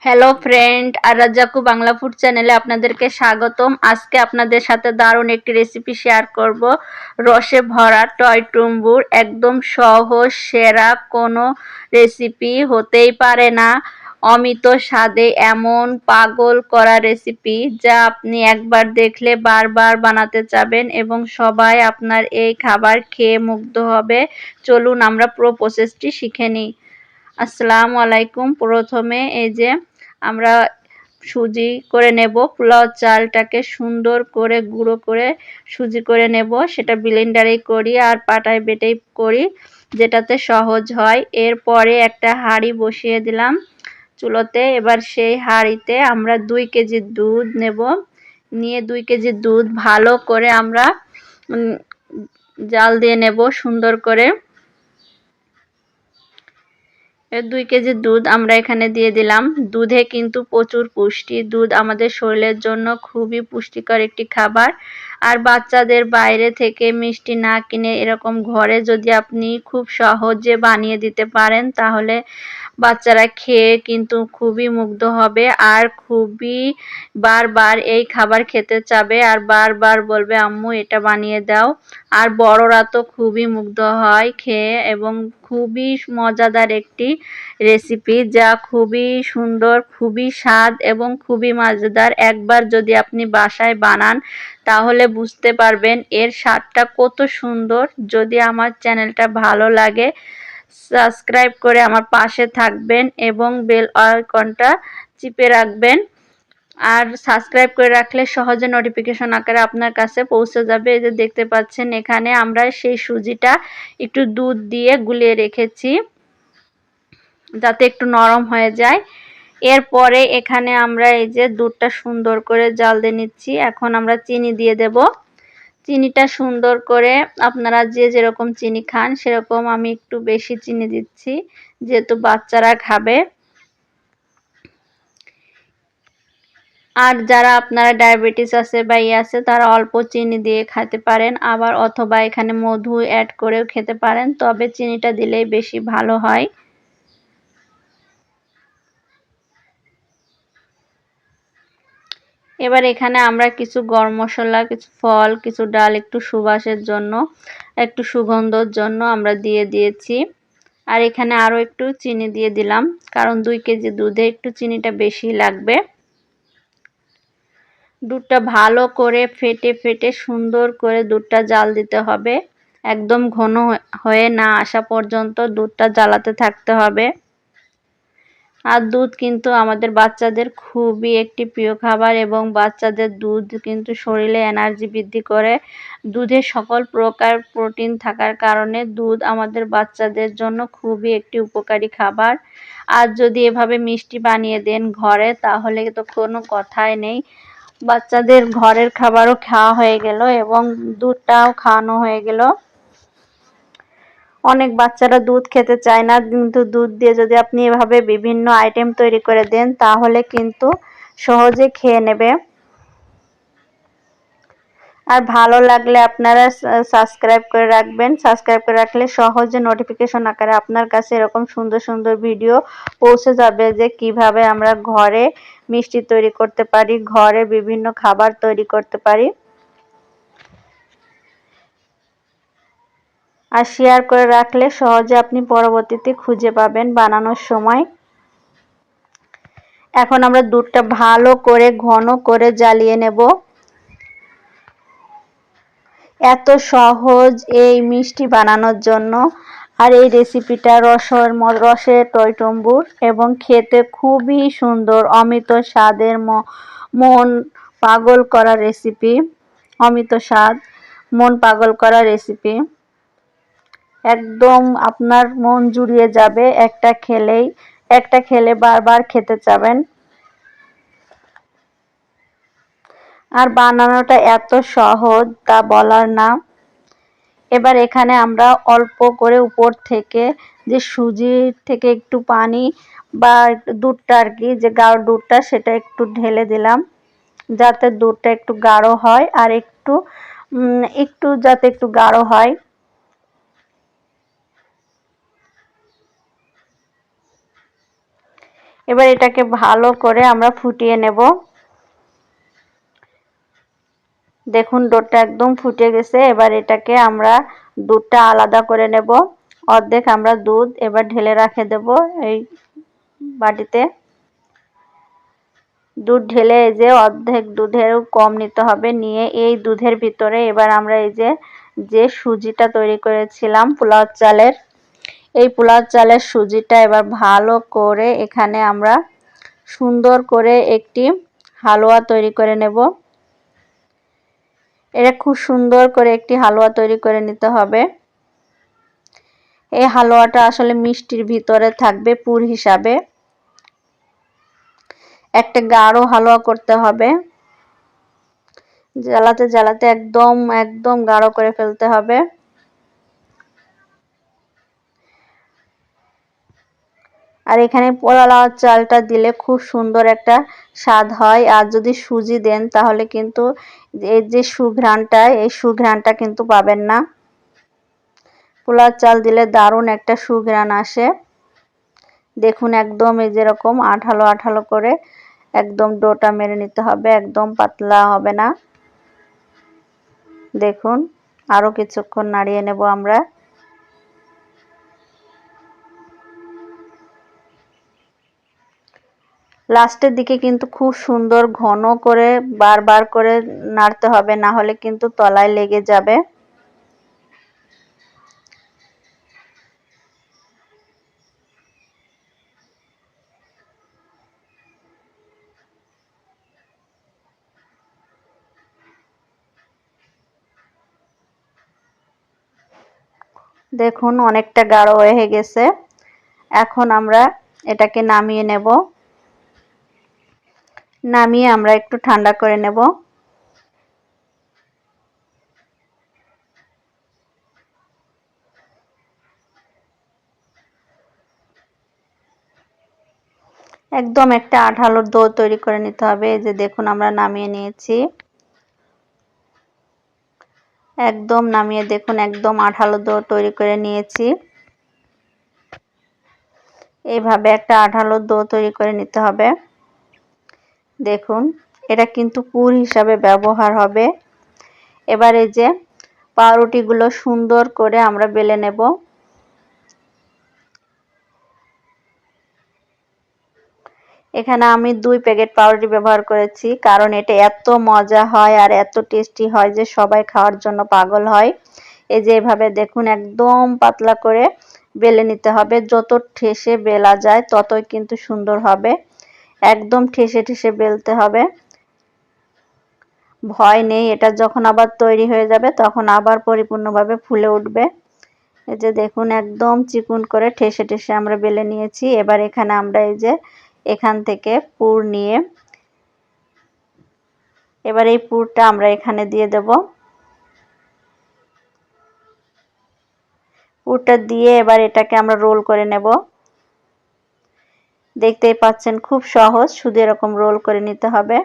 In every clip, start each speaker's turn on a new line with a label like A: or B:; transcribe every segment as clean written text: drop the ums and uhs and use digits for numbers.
A: Hello friend, আর রাজ্জাকু Bangla food চ্যানেলে আপনাদেরকে স্বাগতম। আজকে আপনাদের সাথে দারুণ একটি রেসিপি শেয়ার করব। রসে ভরা টয়টুম্বুর একদম সহজ সেরা কোনো রেসিপি হতেই পারে না। অমিত স্বাদে এমন পাগল করা রেসিপি যা আপনি একবার দেখলে বারবার বানাতে চাবেন এবং সবাই আপনার এই খাবার খেয়ে মুগ্ধ হবে। চলুন আমরা পুরো প্রসেসটি শিখে নিই। আসসালামু আলাইকুম। প্রথমে এই যে আমরা সুজি করে নেব। পোলাও চালটাকে সুন্দর করে গুঁড়ো করে সুজি করে নেব, সেটা ব্লেন্ডারেই করি আর পাটায় বেটেই করি, যেটাতে সহজ হয়। এরপরে একটা হাঁড়ি বসিয়ে দিলাম চুলোতে। এবার সেই হাঁড়িতে আমরা 2 কেজি দুধ নেব। নিয়ে 2 কেজি দুধ ভালো করে আমরা জাল দিয়ে নেব সুন্দর করে। 2 কেজি দুধ আমরা এখানে দিয়ে দিলাম। দুধে কিন্তু প্রচুর পুষ্টি। দুধ আমাদের শরীরের জন্য খুবই পুষ্টিকর একটি খাবার। আর বাচ্চাদের বাইরে থেকে মিষ্টি না কিনে এরকম ঘরে যদি আপনি খুব সহজে বানিয়ে দিতে পারেন, তাহলে বাচ্চারা খেয়ে কিন্তু খুবই মুগ্ধ হবে আর খুবই বারবার এই খাবার খেতে চাবে আর বারবার বলবে আম্মু এটা বানিয়ে দাও। আর বড়রা তো খুবই মুগ্ধ হয় খেয়ে, এবং খুবই মজাদার একটি রেসিপি যা খুবই সুন্দর, খুবই স্বাদ এবং খুবই মজাদার। একবার যদি আপনি বাসায় বানান তাহলে বুঝতে পারবেন এর স্বাদটা কত সুন্দর। যদি আমার চ্যানেলটা ভালো লাগে সাবস্ক্রাইব করে আমার পাশে থাকবেন এবং বেল আইকনটা চিপে রাখবেন। আর সাবস্ক্রাইব করে রাখলে সহজে নোটিফিকেশন আকারে আপনার কাছে পৌঁছে যাবে। এই যে দেখতে পাচ্ছেন এখানে আমরা সেই সুজিটা একটু দুধ দিয়ে গুলিয়ে রেখেছি যাতে একটু নরম হয়ে যায়। এরপরে এখানে আমরা এই যে দুধটা সুন্দর করে জাল দিয়ে নিচ্ছি। এখন আমরা চিনি দিয়ে দেব। চিনিটা সুন্দর করে আপনারা যে যেরকম চিনি খান সেরকম, আমি একটু বেশি চিনি দিচ্ছি যেহেতু বাচ্চারা খাবে। আর যারা আপনারা ডায়াবেটিস আছে বা আছে তারা অল্প চিনি দিয়ে খেতে পারেন, আবার অথবা এখানে মধু অ্যাড করেও খেতে পারেন, তবে চিনিটা দিলেই বেশি ভালো হয়। এবার এখানে আমরা কিছু গরম মশলা, কিছু ফল, কিছু ডাল একটু সুবাসের জন্য, একটু সুগন্ধর জন্য আমরা দিয়ে দিয়েছি। আর এখানে আরও একটু চিনি দিয়ে দিলাম, কারণ 2 কেজি দুধে একটু চিনিটা বেশি লাগবে। দুধটা ভালো করে ফেটে ফেটে সুন্দর করে দুধটা জাল দিতে হবে। একদম ঘন হয়ে না আসা পর্যন্ত দুধটা জ্বালাতে থাকতে হবে। আর দুধ কিন্তু আমাদের বাচ্চাদের খুবই একটি প্রিয় খাবার, এবং বাচ্চাদের দুধ কিন্তু শরীরে এনার্জি বৃদ্ধি করে। দুধে সকল প্রকার প্রোটিন থাকার কারণে দুধ আমাদের বাচ্চাদের জন্য খুবই একটি উপকারী খাবার। আর যদি এভাবে মিষ্টি বানিয়ে দেন ঘরে তাহলে তো কোনো কথাই নেই। বাচ্চাদের ঘরের খাবারও খাওয়া হয়ে গেল এবং দুধটাও খাওয়ানো হয়ে গেল। অনেক বাচ্চারা দুধ খেতে চায় না, কিন্তু দুধ দিয়ে যদি আপনি এভাবে বিভিন্ন আইটেম তৈরি করে দেন তাহলে কিন্তু সহজে খেয়ে নেবে। আর ভালো লাগলে আপনারা সাবস্ক্রাইব করে রাখবেন। সাবস্ক্রাইব করে রাখলে সহজে নোটিফিকেশন আকারে আপনার কাছে এরকম সুন্দর সুন্দর ভিডিও পৌঁছে যাবে যে কিভাবে আমরা ঘরে মিষ্টি তৈরি করতে পারি, ঘরে বিভিন্ন খাবার তৈরি করতে পারি। আর শেয়ার করে রাখলে সহজে আপনি পরবর্তীতে খুঁজে পাবেন বানানোর সময়। এখন আমরা দুধটা ভালো করে ঘন করে জ্বালিয়ে নেব। এত সহজ এই মিষ্টি বানানোর জন্য। আর এই রেসিপিটা রসে টইটুম্বুর এবং খেতে খুবই সুন্দর, অমিত স্বাদের, মন পাগল করা রেসিপি। অমিত স্বাদ, মন পাগল করা রেসিপি। একদম আপনার মন জুড়িয়ে যাবে একটা খেলে বারবার খেতে চাবেন। আর বানানোটা এত সহজ তা বলার না। এবার এখানে আমরা অল্প করে উপর থেকে যে সুজির থেকে একটু পানি বা দুধটা আর কি, যে গাঢ় দুধটা সেটা একটু ঢেলে দিলাম যাতে দুধটা একটু গাঢ় হয় আর একটু যাতে একটু গাঢ় হয়। এবার এটাকে ভালো করে আমরা ফুটিয়ে নেব। দেখুন ডোটা একদম ফুটে গেছে। এবার এটাকে আমরা দুধটা আলাদা করে নেব। অর্ধেক আমরা দুধ এবার ঢেলে রেখে দেব এই বাটিতে। দুধ ঢেলে এই যে অর্ধেক দুধেরও কম নিতে হবে, নিয়ে এই দুধের ভিতরে এবার আমরা এই যে সুজিটা তৈরি করেছিলাম পোলাও চালের, এই পোলাও চালের সুজিটা এবার ভালো করে এখানে আমরা সুন্দর করে একটি হালুয়া তৈরি করে নেব। এটা খুব সুন্দর করে একটি হালুয়া তৈরি করে নিতে হবে। এই হালুয়াটা আসলে মিষ্টির ভিতরে থাকবে পুর হিসাবে। একটা গাঢ় হালুয়া করতে হবে, জ্বালাতে জ্বালাতে একদম একদম গাঢ় করে ফেলতে হবে। আর এখানে পোলাও চালটা দিলে খুব সুন্দর একটা স্বাদ হয়। আর যদি সুজি দেন তাহলে কিন্তু এই যে সুঘ্রাণটা, এই সুঘ্রাণটা কিন্তু পাবেন না। পোলাও চাল দিলে দারুণ একটা সুঘ্রাণ আসে। দেখুন একদম এই যেরকম আঠালো আঠালো করে একদম ডোটা মেরে নিতে হবে, একদম পাতলা হবে না। দেখুন আরো কিছুক্ষণ নাড়িয়ে নেব আমরা। লাস্টের দিকে কিন্তু খুব সুন্দর ঘন করে বারবার করে নাড়তে হবে, না হলে কিন্তু তলায় লেগে যাবে। দেখুন অনেকটা গাঢ় হয়ে গেছে। এখন আমরা এটাকে নামিয়ে নেব। নামিয়ে আমরা একটু ঠান্ডা করে নেব। একদম একটা আঠালো ডো তৈরি করে নিতে হবে। এই যে দেখুন আমরা নামিয়ে নিয়েছি। একদম নামিয়ে দেখুন একদম আঠালো ডো তৈরি করে নিয়েছি। এইভাবে একটা আঠালো ডো তৈরি করে নিতে হবে। দেখুন এটা কিন্তু পুর হিসাবে ব্যবহার হবে। এবার এই যে পাউরুটিগুলো সুন্দর করে আমরা বেলে নেব। এখানে আমি 2 প্যাকেট পাউরুটি ব্যবহার করেছি, কারণ এটা এত মজা হয় আর এত টেস্টি হয় যে সবাই খাওয়ার জন্য পাগল হয়। এই যে এভাবে দেখুন একদম পাতলা করে বেলে নিতে হবে। যত ঠেসে বেলা যায় ততই কিন্তু সুন্দর হবে। একদম ঠেসে ঠেসে বেলতে হবে। ভয় নেই, এটা যখন আবার তৈরি হয়ে যাবে তখন আবার পরিপূর্ণভাবে ফুলে উঠবে। এই যে দেখুন একদম চিকন করে ঠেসে ঠেসে আমরা বেলে নিয়েছি। এবার এখানে আমরা এই যে এখান থেকে পুর নিয়ে এবার এই পুরটা আমরা এখানে দিয়ে দেব। পুরটা দিয়ে এবার এটাকে আমরা রোল করে নেব। দেখতেই পাচ্ছেন খুব সহজ, শুধু এরকম রোল করে নিতে হবে।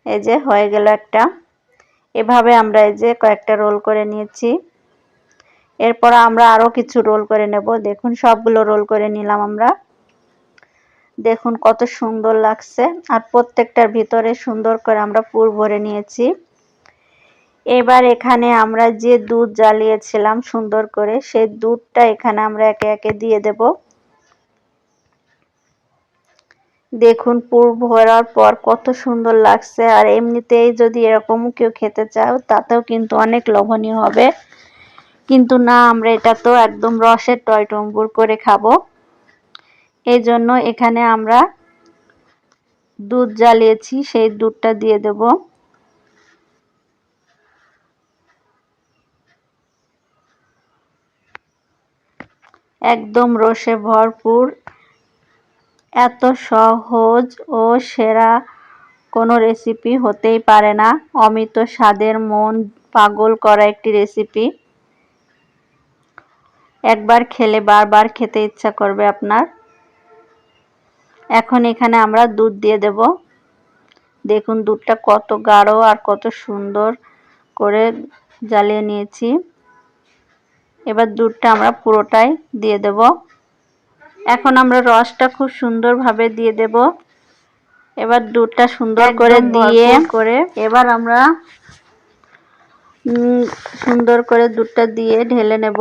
A: এই যে হয়ে গেল একটা। এভাবে আমরা এই যে কয়েকটা রোল করে নিয়েছি। এরপর আমরা আরো কিছু রোল করে নেব। দেখুন সবগুলো রোল করে নিলাম আমরা। দেখুন কত সুন্দর লাগছে, আর প্রত্যেকটার ভিতরে সুন্দর করে আমরা পুর ভরে নিয়েছি। এবার এখানে আমরা যে দুধ জ্বালিয়েছিলাম সুন্দর করে, সেই দুধটা এখানে আমরা একে একে দিয়ে দেব। দেখুন পুর ভরার পর কত সুন্দর লাগছে। আর এমনিতেই যদি এরকম কেউ খেতে চাও তাতেও কিন্তু অনেক লোভনীয় হবে, কিন্তু না, আমরা এটা তো একদম রসের টইটম্বুর করে খাবো। এই জন্য এখানে আমরা দুধ জ্বালিয়েছি সেই দুধটা দিয়ে দেব। একদম রসে ভরপুর। এত সহজ ও সেরা কোনো রেসিপি হতেই পারে না। অমিত স্বাদের মন পাগল করা একটি রেসিপি। একবার খেলে বারবার খেতে ইচ্ছা করবে আপনার। এখন এখানে আমরা দুধ দিয়ে দেব। দেখুন দুধটা কত গাঢ় আর কত সুন্দর করে জ্বালিয়ে নিয়েছি। এবার দুধটা আমরা পুরোটাই দিয়ে দেব। এখন আমরা রসটা খুব সুন্দরভাবে দিয়ে দেব। এবার দুধটা সুন্দর করে দিয়ে এবার আমরা সুন্দর করে দুধটা দিয়ে ঢেলে নেব।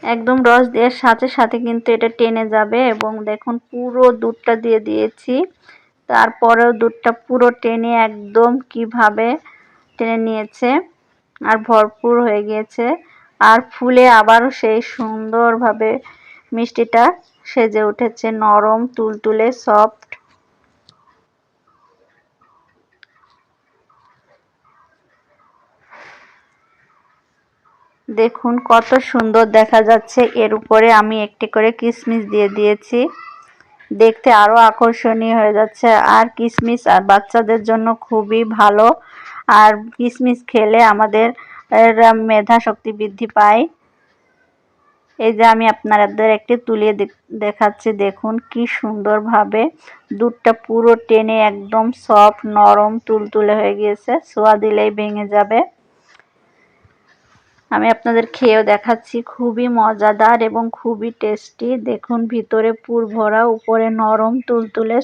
A: একদম রস দেওয়ার সাথে সাথে কিন্তু এটা টেনে যাবে এবং দেখুন পুরো দুধটা দিয়ে দিয়েছি, তারপরেও দুধটা পুরো টেনে একদম কিভাবে টেনে নিয়েছে আর ভরপুর হয়ে গিয়েছে আর ফুলে আবারও সেই সুন্দরভাবে মিষ্টিটা সেজে উঠেছে, নরম তুলতুলে সফট। দেখুন কত সুন্দর দেখা যাচ্ছে। এর উপরে আমি একটি করে কিশমিশ দিয়ে দিয়েছি, দেখতে আরো আকর্ষণীয় হয়ে যাচ্ছে। আর কিশমিশ আর বাচ্চাদের জন্য খুবই ভালো, আর কিশমিশ খেলে আমাদের মেধা শক্তি বৃদ্ধি পায়। এই যে আমি আপনাদের একটি তুলিয়ে দেখাচ্ছি, দেখুন কি সুন্দরভাবে দুধটা পুরো টেনে একদম সফট নরম তুলতুলে হয়ে গিয়েছে, ছোঁয়া দিলেই ভেঙে যাবে। আমি আপনাদের খেয়েও দেখাচ্ছি, খুবই মজাদার এবং খুবই টেস্টি। দেখুন ভিতরে পুর ভরা, উপরে নরম তুলতুলে।